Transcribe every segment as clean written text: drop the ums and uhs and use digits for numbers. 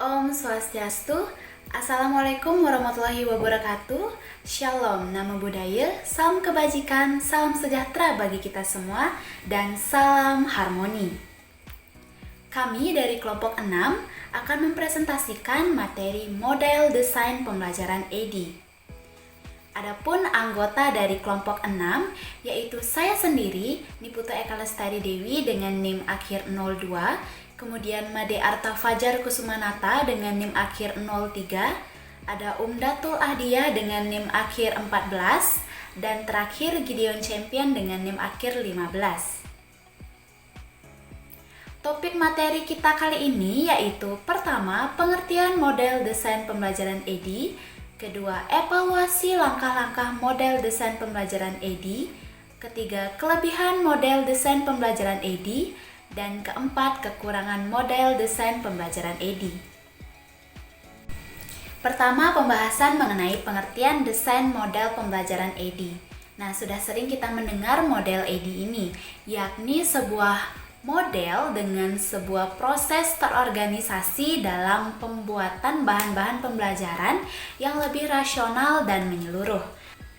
Om Swastiastu, Assalamualaikum warahmatullahi wabarakatuh. Shalom, nama budaya, salam kebajikan, salam sejahtera bagi kita semua, dan salam harmoni. Kami dari kelompok 6 akan mempresentasikan materi model desain pembelajaran ED. Adapun anggota dari kelompok 6 yaitu saya sendiri, Niputu Eka Lestari Dewi dengan NIM akhir 02, kemudian Made Arta Fajar Kusumanata dengan NIM akhir 03, ada Datul Ahdiah dengan NIM akhir 14, dan terakhir Gideon Champion dengan NIM akhir 15. Topik materi kita kali ini yaitu pertama, pengertian model desain pembelajaran ED, kedua, evaluasi langkah-langkah model desain pembelajaran ED, ketiga, kelebihan model desain pembelajaran ED, dan keempat, kekurangan model desain pembelajaran ED. Pertama, pembahasan mengenai pengertian desain model pembelajaran ED. Nah, sudah sering kita mendengar model ED ini, yakni sebuah model dengan sebuah proses terorganisasi dalam pembuatan bahan-bahan pembelajaran yang lebih rasional dan menyeluruh.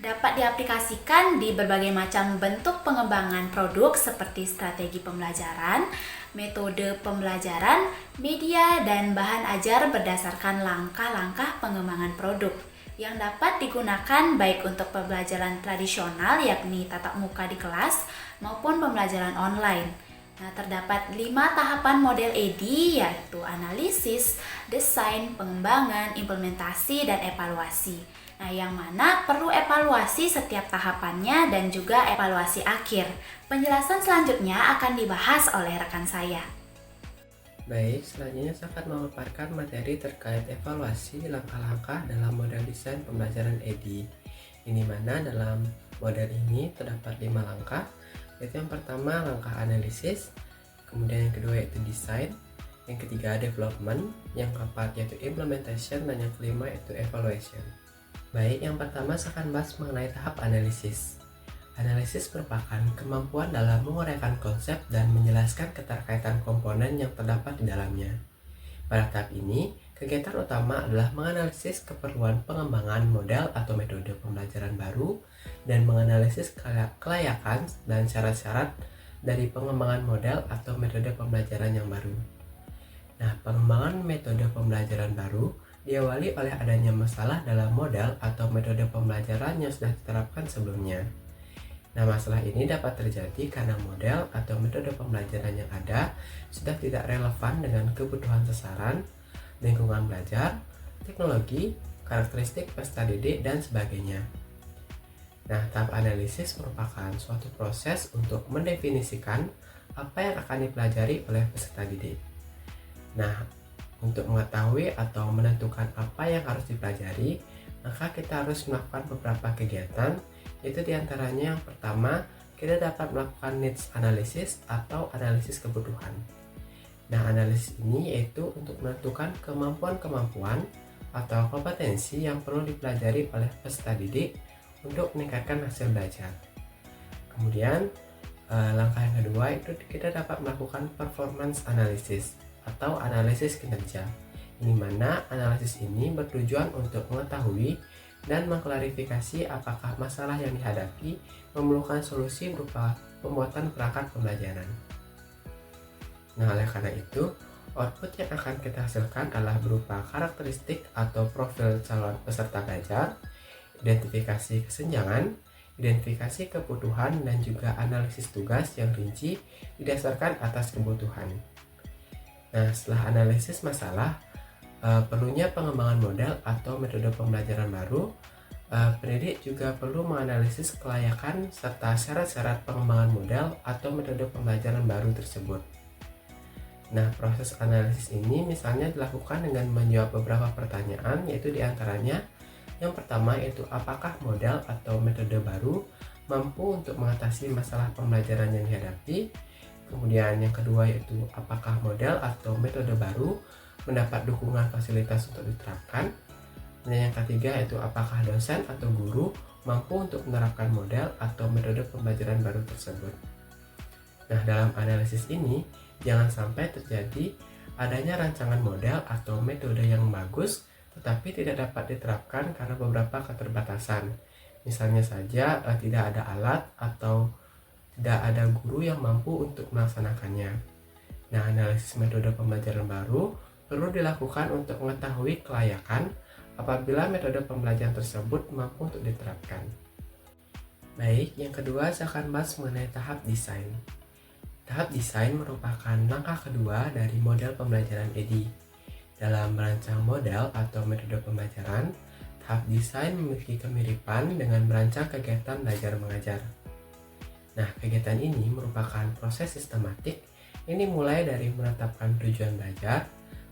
Dapat diaplikasikan di berbagai macam bentuk pengembangan produk seperti strategi pembelajaran, metode pembelajaran, media, dan bahan ajar berdasarkan langkah-langkah pengembangan produk yang dapat digunakan baik untuk pembelajaran tradisional yakni tatap muka di kelas maupun pembelajaran online. Nah, terdapat 5 tahapan model ED yaitu analisis, desain, pengembangan, implementasi, dan evaluasi. Nah, yang mana perlu evaluasi setiap tahapannya dan juga evaluasi akhir. Penjelasan selanjutnya akan dibahas oleh rekan saya. Baik, selanjutnya saya akan memaparkan materi terkait evaluasi langkah-langkah dalam model desain pembelajaran ED. Ini mana dalam model ini terdapat 5 langkah, yaitu yang pertama langkah analisis, kemudian yang kedua yaitu desain, yang ketiga development, yang keempat yaitu implementation, dan yang kelima yaitu evaluation. Baik, yang pertama saya akan bahas mengenai tahap analisis. Analisis merupakan kemampuan dalam menguraikan konsep dan menjelaskan keterkaitan komponen yang terdapat di dalamnya. Pada tahap ini, kegiatan utama adalah menganalisis keperluan pengembangan model atau metode pembelajaran baru dan menganalisis kelayakan dan syarat-syarat dari pengembangan model atau metode pembelajaran yang baru. Nah, pengembangan metode pembelajaran baru diawali oleh adanya masalah dalam model atau metode pembelajaran yang sudah diterapkan sebelumnya. Nah, masalah ini dapat terjadi karena model atau metode pembelajaran yang ada sudah tidak relevan dengan kebutuhan sasaran, lingkungan belajar, teknologi, karakteristik peserta didik, dan sebagainya. Nah, tahap analisis merupakan suatu proses untuk mendefinisikan apa yang akan dipelajari oleh peserta didik. Nah, untuk mengetahui atau menentukan apa yang harus dipelajari, maka kita harus melakukan beberapa kegiatan, yaitu diantaranya yang pertama, kita dapat melakukan needs analysis atau analisis kebutuhan. Nah, analisis ini yaitu untuk menentukan kemampuan-kemampuan atau kompetensi yang perlu dipelajari oleh peserta didik untuk meningkatkan hasil belajar. Kemudian, langkah yang kedua itu kita dapat melakukan performance analysis atau analisis kinerja. Ini mana analisis ini bertujuan untuk mengetahui dan mengklarifikasi apakah masalah yang dihadapi memerlukan solusi berupa pembuatan perangkat pembelajaran. Nah, oleh karena itu, output yang akan kita hasilkan adalah berupa karakteristik atau profil calon peserta belajar, identifikasi kesenjangan, identifikasi kebutuhan, dan juga analisis tugas yang rinci didasarkan atas kebutuhan. Nah, setelah analisis masalah, perlunya pengembangan model atau metode pembelajaran baru, pendidik juga perlu menganalisis kelayakan serta syarat-syarat pengembangan model atau metode pembelajaran baru tersebut. Nah, proses analisis ini misalnya dilakukan dengan menjawab beberapa pertanyaan, yaitu diantaranya yang pertama yaitu apakah model atau metode baru mampu untuk mengatasi masalah pembelajaran yang dihadapi. Kemudian yang kedua yaitu apakah model atau metode baru mendapat dukungan fasilitas untuk diterapkan. Dan yang ketiga yaitu apakah dosen atau guru mampu untuk menerapkan model atau metode pembelajaran baru tersebut. Nah, dalam analisis ini jangan sampai terjadi adanya rancangan model atau metode yang bagus tetapi tidak dapat diterapkan karena beberapa keterbatasan. Misalnya saja tidak ada alat atau tidak ada guru yang mampu untuk melaksanakannya. Nah, analisis metode pembelajaran baru perlu dilakukan untuk mengetahui kelayakan apabila metode pembelajaran tersebut mampu untuk diterapkan. Baik, yang kedua saya akan bahas mengenai tahap desain. Tahap desain merupakan langkah kedua dari model pembelajaran EDI. Dalam merancang model atau metode pembelajaran, tahap desain memiliki kemiripan dengan merancang kegiatan belajar mengajar. Nah, kegiatan ini merupakan proses sistematik yang dimulai dari menetapkan tujuan belajar,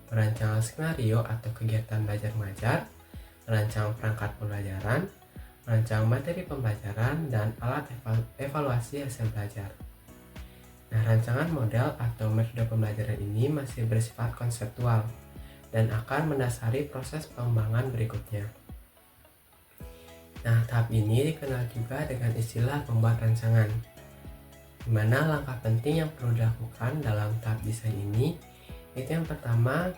merancang skenario atau kegiatan belajar mengajar, merancang perangkat pembelajaran, merancang materi pembelajaran, dan alat evaluasi hasil belajar. Nah, rancangan model atau metode pembelajaran ini masih bersifat konseptual dan akan mendasari proses pengembangan berikutnya. Nah, tahap ini dikenal juga dengan istilah pembuat rancangan, di mana langkah penting yang perlu dilakukan dalam tahap desain ini itu yang pertama,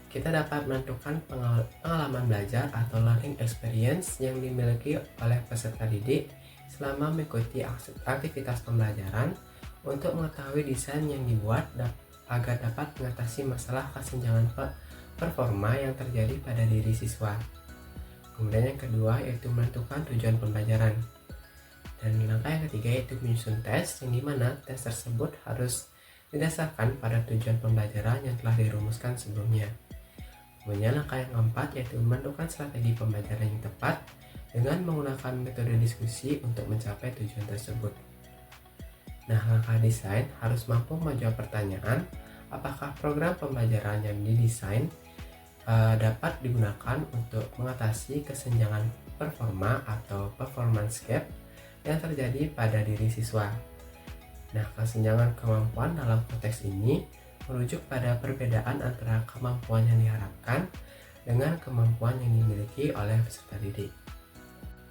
kita dapat menentukan pengalaman belajar atau learning experience yang dimiliki oleh peserta didik selama mengikuti aktivitas pembelajaran untuk mengetahui desain yang dibuat agar dapat mengatasi masalah kesenjangan performa yang terjadi pada diri siswa. Kemudian yang kedua yaitu menentukan tujuan pembelajaran. Dan langkah yang ketiga yaitu menyusun tes, yang dimana tes tersebut harus didasarkan pada tujuan pembelajaran yang telah dirumuskan sebelumnya. Kemudian langkah yang keempat yaitu menentukan strategi pembelajaran yang tepat dengan menggunakan metode diskusi untuk mencapai tujuan tersebut. Nah, langkah desain harus mampu menjawab pertanyaan apakah program pembelajaran yang didesain dapat digunakan untuk mengatasi kesenjangan performa atau performance gap yang terjadi pada diri siswa. Nah, kesenjangan kemampuan dalam konteks ini merujuk pada perbedaan antara kemampuan yang diharapkan dengan kemampuan yang dimiliki oleh peserta didik.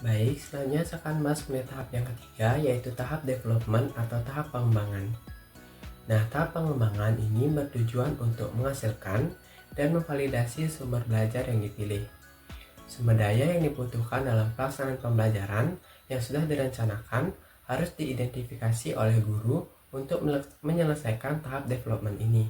Baik, selanjutnya saya akan bahas mengenai tahap yang ketiga, yaitu tahap development atau tahap pengembangan. Nah, tahap pengembangan ini bertujuan untuk menghasilkan dan memvalidasi sumber belajar yang dipilih. Sumber daya yang dibutuhkan dalam pelaksanaan pembelajaran yang sudah direncanakan harus diidentifikasi oleh guru untuk menyelesaikan tahap development ini.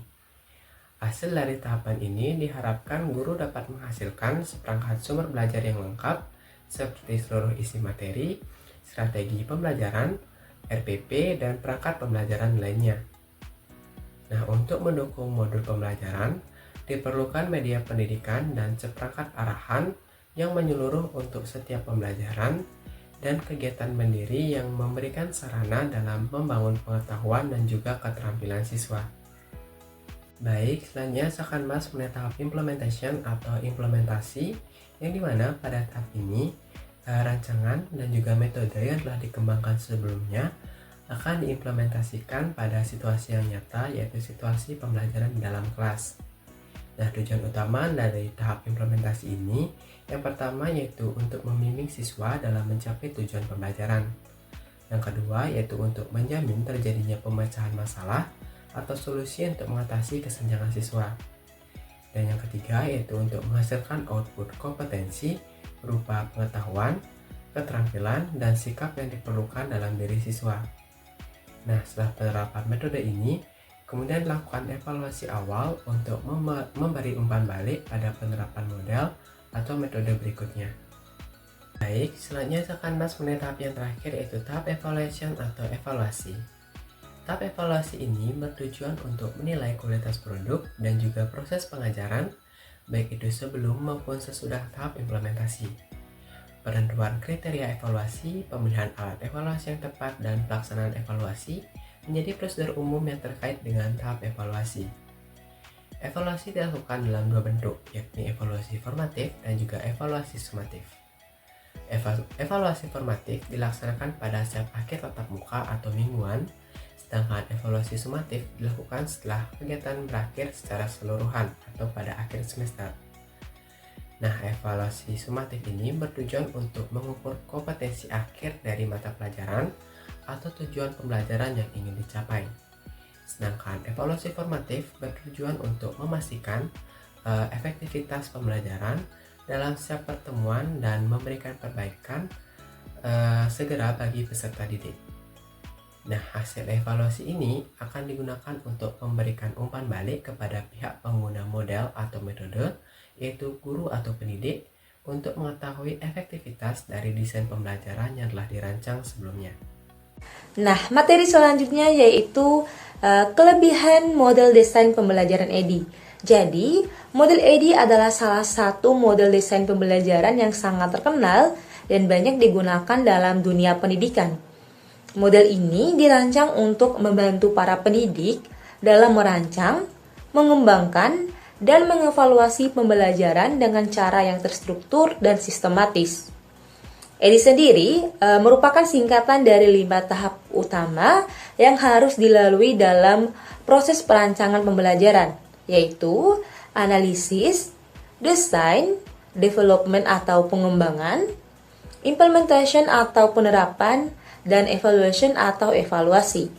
Hasil dari tahapan ini diharapkan guru dapat menghasilkan seperangkat sumber belajar yang lengkap seperti seluruh isi materi, strategi pembelajaran, RPP, dan perangkat pembelajaran lainnya. Nah, untuk mendukung modul pembelajaran, diperlukan media pendidikan dan seperangkat arahan yang menyeluruh untuk setiap pembelajaran dan kegiatan mandiri yang memberikan sarana dalam membangun pengetahuan dan juga keterampilan siswa. Baik, selanjutnya saya akan bahas mengenai tahap implementation atau implementasi, yang dimana pada tahap ini rancangan dan juga metode yang telah dikembangkan sebelumnya akan diimplementasikan pada situasi yang nyata, yaitu situasi pembelajaran di dalam kelas. Nah, tujuan utama dari tahap implementasi ini yang pertama yaitu untuk membimbing siswa dalam mencapai tujuan pembelajaran. Yang kedua yaitu untuk menjamin terjadinya pemecahan masalah atau solusi untuk mengatasi kesenjangan siswa. Dan yang ketiga yaitu untuk menghasilkan output kompetensi berupa pengetahuan, keterampilan, dan sikap yang diperlukan dalam diri siswa. Nah, setelah penerapan metode ini, kemudian lakukan evaluasi awal untuk memberi umpan balik pada penerapan model atau metode berikutnya. Baik, selanjutnya saya akan bahas mengenai tahap yang terakhir yaitu tahap evaluation atau evaluasi. Tahap evaluasi ini bertujuan untuk menilai kualitas produk dan juga proses pengajaran, baik itu sebelum maupun sesudah tahap implementasi. Penentuan kriteria evaluasi, pemilihan alat evaluasi yang tepat, dan pelaksanaan evaluasi menjadi prosedur umum yang terkait dengan tahap evaluasi. Evaluasi dilakukan dalam dua bentuk, yakni evaluasi formatif dan juga evaluasi sumatif. Evaluasi formatif dilaksanakan pada setiap akhir tatap muka atau mingguan, sedangkan evaluasi sumatif dilakukan setelah kegiatan berakhir secara keseluruhan atau pada akhir semester. Nah, evaluasi sumatif ini bertujuan untuk mengukur kompetensi akhir dari mata pelajaran atau tujuan pembelajaran yang ingin dicapai. Sedangkan evaluasi formatif bertujuan untuk memastikan efektivitas pembelajaran dalam setiap pertemuan dan memberikan perbaikan segera bagi peserta didik. Nah, hasil evaluasi ini akan digunakan untuk memberikan umpan balik kepada pihak pengguna model atau metode, yaitu guru atau pendidik, untuk mengetahui efektivitas dari desain pembelajaran yang telah dirancang sebelumnya. Nah, materi selanjutnya yaitu kelebihan model desain pembelajaran EDI. Jadi, model EDI adalah salah satu model desain pembelajaran yang sangat terkenal dan banyak digunakan dalam dunia pendidikan. Model ini dirancang untuk membantu para pendidik dalam merancang, mengembangkan, dan mengevaluasi pembelajaran dengan cara yang terstruktur dan sistematis. EDI sendiri merupakan singkatan dari 5 tahap utama yang harus dilalui dalam proses perancangan pembelajaran, yaitu analisis, desain, development atau pengembangan, implementation atau penerapan, dan evaluation atau evaluasi.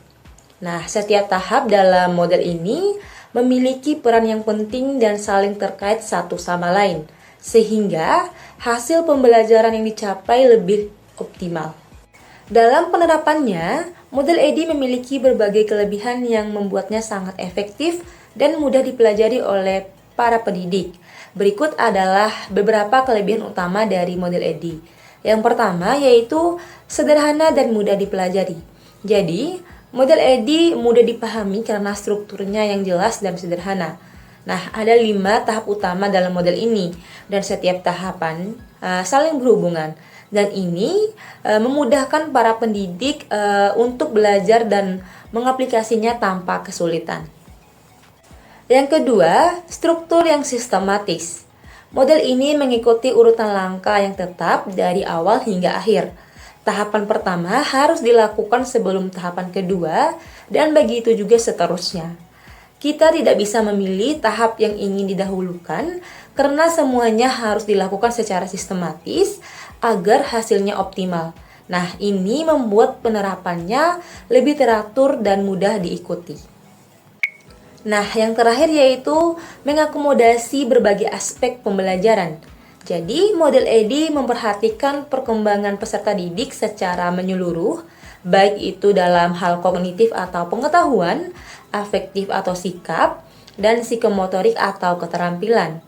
Nah, setiap tahap dalam model ini memiliki peran yang penting dan saling terkait satu sama lain, sehingga hasil pembelajaran yang dicapai lebih optimal. Dalam penerapannya, model EDI memiliki berbagai kelebihan yang membuatnya sangat efektif dan mudah dipelajari oleh para pendidik. Berikut adalah beberapa kelebihan utama dari model EDI. Yang pertama yaitu sederhana dan mudah dipelajari. Jadi, model EDI mudah dipahami karena strukturnya yang jelas dan sederhana. Nah, ada 5 tahap utama dalam model ini dan setiap tahapan saling berhubungan. Dan ini memudahkan para pendidik untuk belajar dan mengaplikasinya tanpa kesulitan. Yang kedua, struktur yang sistematis. Model ini mengikuti urutan langkah yang tetap dari awal hingga akhir. Tahapan pertama harus dilakukan sebelum tahapan kedua dan begitu juga seterusnya. Kita tidak bisa memilih tahap yang ingin didahulukan karena semuanya harus dilakukan secara sistematis agar hasilnya optimal. Nah, ini membuat penerapannya lebih teratur dan mudah diikuti. Nah, yang terakhir yaitu mengakomodasi berbagai aspek pembelajaran. Jadi, model EDI memperhatikan perkembangan peserta didik secara menyeluruh, baik itu dalam hal kognitif atau pengetahuan, afektif atau sikap, dan psikomotorik atau keterampilan.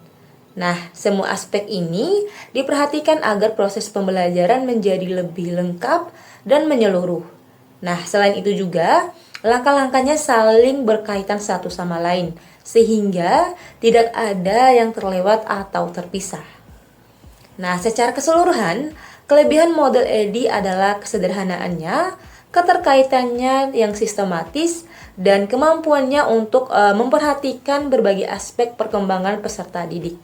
Nah, semua aspek ini diperhatikan agar proses pembelajaran menjadi lebih lengkap dan menyeluruh. Nah, selain itu juga, langkah-langkahnya saling berkaitan satu sama lain, sehingga tidak ada yang terlewat atau terpisah. Nah, secara keseluruhan, kelebihan model EDI adalah kesederhanaannya, keterkaitannya yang sistematis, dan kemampuannya untuk memperhatikan berbagai aspek perkembangan peserta didik.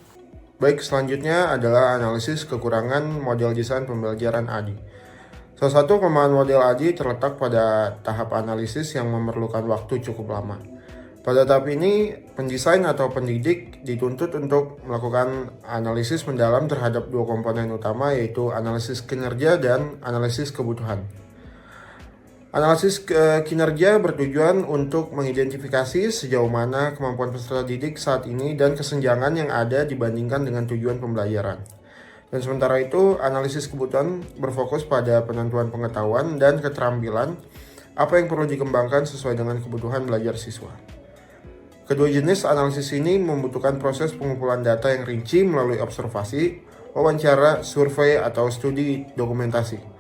Baik, selanjutnya adalah analisis kekurangan model desain pembelajaran ADI. Salah satu kelemahan model ADI terletak pada tahap analisis yang memerlukan waktu cukup lama. Pada tahap ini, pendesain atau pendidik dituntut untuk melakukan analisis mendalam terhadap 2 komponen utama, yaitu analisis kinerja dan analisis kebutuhan. Analisis kinerja bertujuan untuk mengidentifikasi sejauh mana kemampuan peserta didik saat ini dan kesenjangan yang ada dibandingkan dengan tujuan pembelajaran. Dan sementara itu, analisis kebutuhan berfokus pada penentuan pengetahuan dan keterampilan apa yang perlu dikembangkan sesuai dengan kebutuhan belajar siswa. Kedua jenis analisis ini membutuhkan proses pengumpulan data yang rinci melalui observasi, wawancara, survei, atau studi dokumentasi.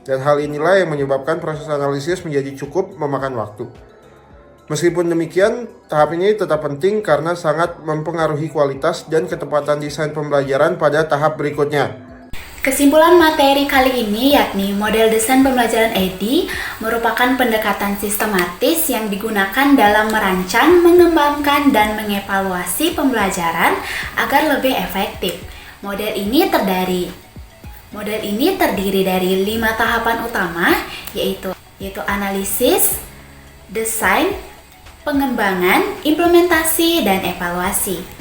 Dan hal inilah yang menyebabkan proses analisis menjadi cukup memakan waktu. Meskipun demikian, tahap ini tetap penting karena sangat mempengaruhi kualitas dan ketepatan desain pembelajaran pada tahap berikutnya. Kesimpulan materi kali ini yakni model desain pembelajaran EDI merupakan pendekatan sistematis yang digunakan dalam merancang, mengembangkan, dan mengevaluasi pembelajaran agar lebih efektif. Model ini terdiri dari 5 tahapan utama, yaitu analisis, desain, pengembangan, implementasi, dan evaluasi.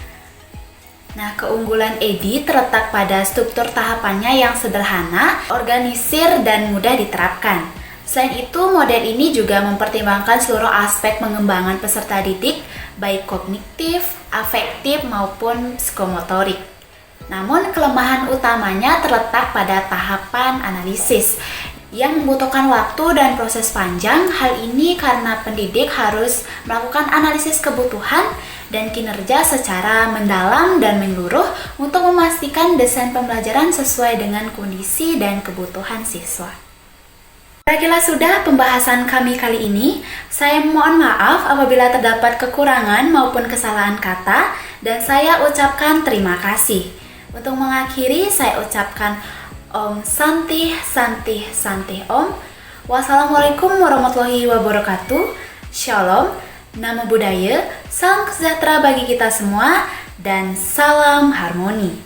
Nah, keunggulan EDI terletak pada struktur tahapannya yang sederhana, organisir, dan mudah diterapkan. Selain itu, model ini juga mempertimbangkan seluruh aspek pengembangan peserta didik, baik kognitif, afektif, maupun psikomotorik. Namun, kelemahan utamanya terletak pada tahapan analisis yang membutuhkan waktu dan proses panjang. Hal ini karena pendidik harus melakukan analisis kebutuhan dan kinerja secara mendalam dan menyeluruh untuk memastikan desain pembelajaran sesuai dengan kondisi dan kebutuhan siswa. Berakhirlah sudah pembahasan kami kali ini. Saya mohon maaf apabila terdapat kekurangan maupun kesalahan kata, dan saya ucapkan terima kasih. Untuk mengakhiri, saya ucapkan Om Santih Santih Santih Om. Wassalamualaikum warahmatullahi wabarakatuh. Shalom, Namo Buddhaya, salam sejahtera bagi kita semua, dan salam harmoni.